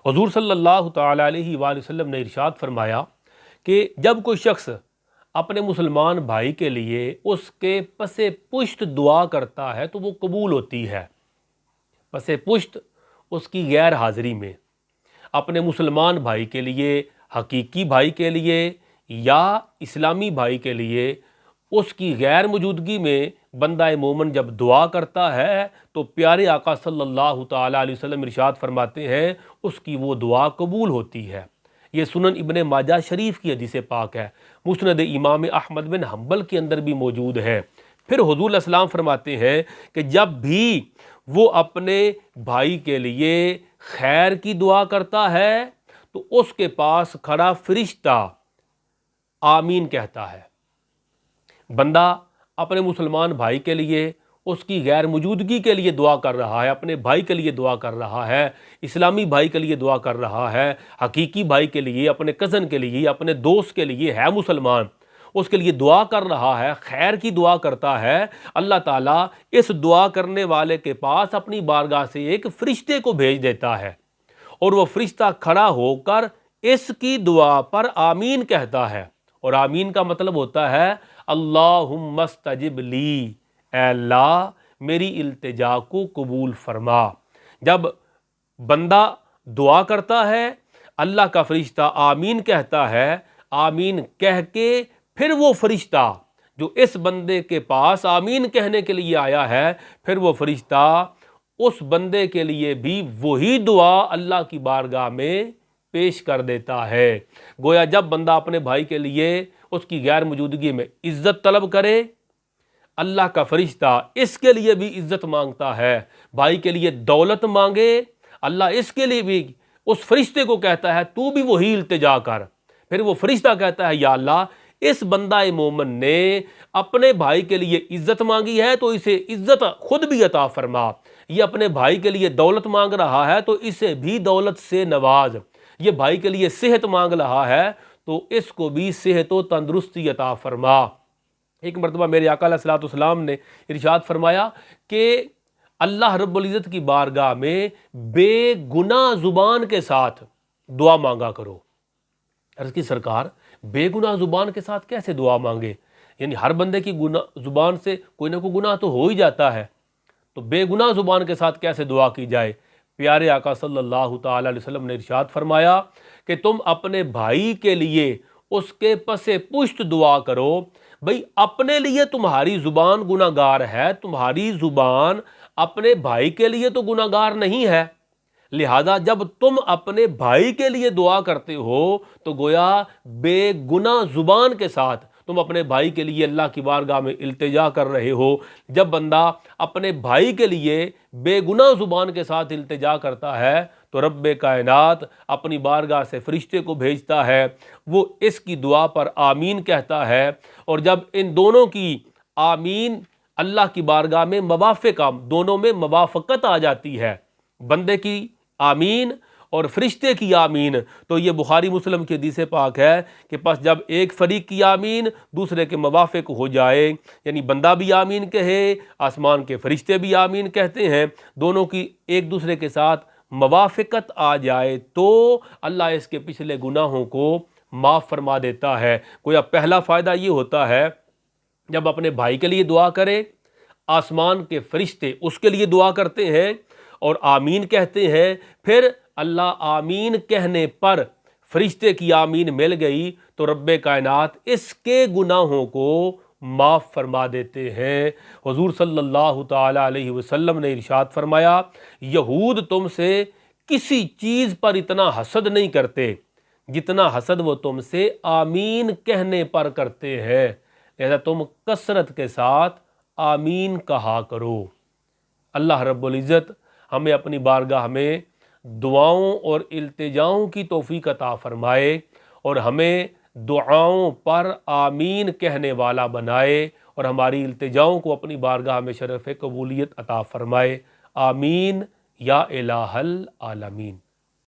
حضور صلی اللہ تعالیٰ علیہ وآلہ وسلم نے ارشاد فرمایا کہ جب کوئی شخص اپنے مسلمان بھائی کے لیے اس کے پس پشت دعا کرتا ہے تو وہ قبول ہوتی ہے۔ پس پشت اس کی غیر حاضری میں اپنے مسلمان بھائی کے لیے، حقیقی بھائی کے لیے یا اسلامی بھائی کے لیے اس کی غیر موجودگی میں بندہ مومن جب دعا کرتا ہے تو پیارے آقا صلی اللہ تعالیٰ علیہ وسلم ارشاد فرماتے ہیں اس کی وہ دعا قبول ہوتی ہے۔ یہ سنن ابن ماجہ شریف کی حدیث پاک ہے، مسند امام احمد بن حنبل کے اندر بھی موجود ہے۔ پھر حضور علیہ السلام فرماتے ہیں کہ جب بھی وہ اپنے بھائی کے لیے خیر کی دعا کرتا ہے تو اس کے پاس کھڑا فرشتہ آمین کہتا ہے۔ بندہ اپنے مسلمان بھائی کے لیے اس کی غیر موجودگی کے لیے دعا کر رہا ہے، اپنے بھائی کے لیے دعا کر رہا ہے، اسلامی بھائی کے لیے دعا کر رہا ہے، حقیقی بھائی کے لیے، اپنے کزن کے لیے، اپنے دوست کے لیے ہے مسلمان، اس کے لیے دعا کر رہا ہے، خیر کی دعا کرتا ہے، اللہ تعالیٰ اس دعا کرنے والے کے پاس اپنی بارگاہ سے ایک فرشتے کو بھیج دیتا ہے اور وہ فرشتہ کھڑا ہو کر اس کی دعا پر آمین کہتا ہے۔ اور آمین کا مطلب ہوتا ہے اللہم استجب لی، اے اللہ میری التجا کو قبول فرما۔ جب بندہ دعا کرتا ہے اللہ کا فرشتہ آمین کہتا ہے، آمین کہہ کے پھر وہ فرشتہ جو اس بندے کے پاس آمین کہنے کے لیے آیا ہے، پھر وہ فرشتہ اس بندے کے لیے بھی وہی دعا اللہ کی بارگاہ میں پیش کر دیتا ہے۔ گویا جب بندہ اپنے بھائی کے لیے اس کی غیر موجودگی میں عزت طلب کرے، اللہ کا فرشتہ اس کے لیے بھی عزت مانگتا ہے، بھائی کے لیے دولت مانگے، اللہ اس کے لیے بھی اس فرشتے کو کہتا ہے تو بھی وہی التجا کر۔ پھر وہ فرشتہ کہتا ہے یا اللہ اس بندہ مومن نے اپنے بھائی کے لیے عزت مانگی ہے تو اسے عزت خود بھی عطا فرما، یہ اپنے بھائی کے لیے دولت مانگ رہا ہے تو اسے بھی دولت سے نواز، یہ بھائی کے لیے صحت مانگ رہا ہے تو اس کو بھی صحت و تندرستی عطا فرما۔ ایک مرتبہ میرے آقا علیہ السلام نے ارشاد فرمایا کہ اللہ رب العزت کی بارگاہ میں بے گناہ زبان کے ساتھ دعا مانگا کرو۔ عرض کی سرکار بے گناہ زبان کے ساتھ کیسے دعا مانگے؟ یعنی ہر بندے کی زبان سے کوئی نہ کوئی گناہ تو ہو ہی جاتا ہے، تو بے گناہ زبان کے ساتھ کیسے دعا کی جائے؟ پیارے آقا صلی اللہ تعالیٰ علیہ وسلم نے ارشاد فرمایا کہ تم اپنے بھائی کے لیے اس کے پس پشت دعا کرو۔ بھئی اپنے لیے تمہاری زبان گناہ گار ہے، تمہاری زبان اپنے بھائی کے لیے تو گناہ گار نہیں ہے، لہذا جب تم اپنے بھائی کے لیے دعا کرتے ہو تو گویا بے گناہ زبان کے ساتھ تم اپنے بھائی کے لیے اللہ کی بارگاہ میں التجا کر رہے ہو۔ جب بندہ اپنے بھائی کے لیے بے گناہ زبان کے ساتھ التجا کرتا ہے تو رب کائنات اپنی بارگاہ سے فرشتے کو بھیجتا ہے، وہ اس کی دعا پر آمین کہتا ہے، اور جب ان دونوں کی آمین اللہ کی بارگاہ میں موافق، دونوں میں موافقت آ جاتی ہے، بندے کی آمین اور فرشتے کی آمین، تو یہ بخاری مسلم کی حدیث پاک ہے کہ پس جب ایک فریق کی آمین دوسرے کے موافق ہو جائے، یعنی بندہ بھی آمین کہے، آسمان کے فرشتے بھی آمین کہتے ہیں، دونوں کی ایک دوسرے کے ساتھ موافقت آ جائے تو اللہ اس کے پچھلے گناہوں کو معاف فرما دیتا ہے۔ گویا پہلا فائدہ یہ ہوتا ہے جب اپنے بھائی کے لیے دعا کرے، آسمان کے فرشتے اس کے لیے دعا کرتے ہیں اور آمین کہتے ہیں، پھر اللہ آمین کہنے پر فرشتے کی آمین مل گئی تو رب کائنات اس کے گناہوں کو معاف فرما دیتے ہیں۔ حضور صلی اللہ تعالیٰ علیہ وسلم نے ارشاد فرمایا یہود تم سے کسی چیز پر اتنا حسد نہیں کرتے جتنا حسد وہ تم سے آمین کہنے پر کرتے ہیں، لہذا تم کثرت کے ساتھ آمین کہا کرو۔ اللہ رب العزت ہمیں اپنی بارگاہ میں دعاؤں اور التجاؤں کی توفیق عطا فرمائے اور ہمیں دعاؤں پر آمین کہنے والا بنائے اور ہماری التجاؤں کو اپنی بارگاہ میں شرف قبولیت عطا فرمائے۔ آمین یا الہ العالمین۔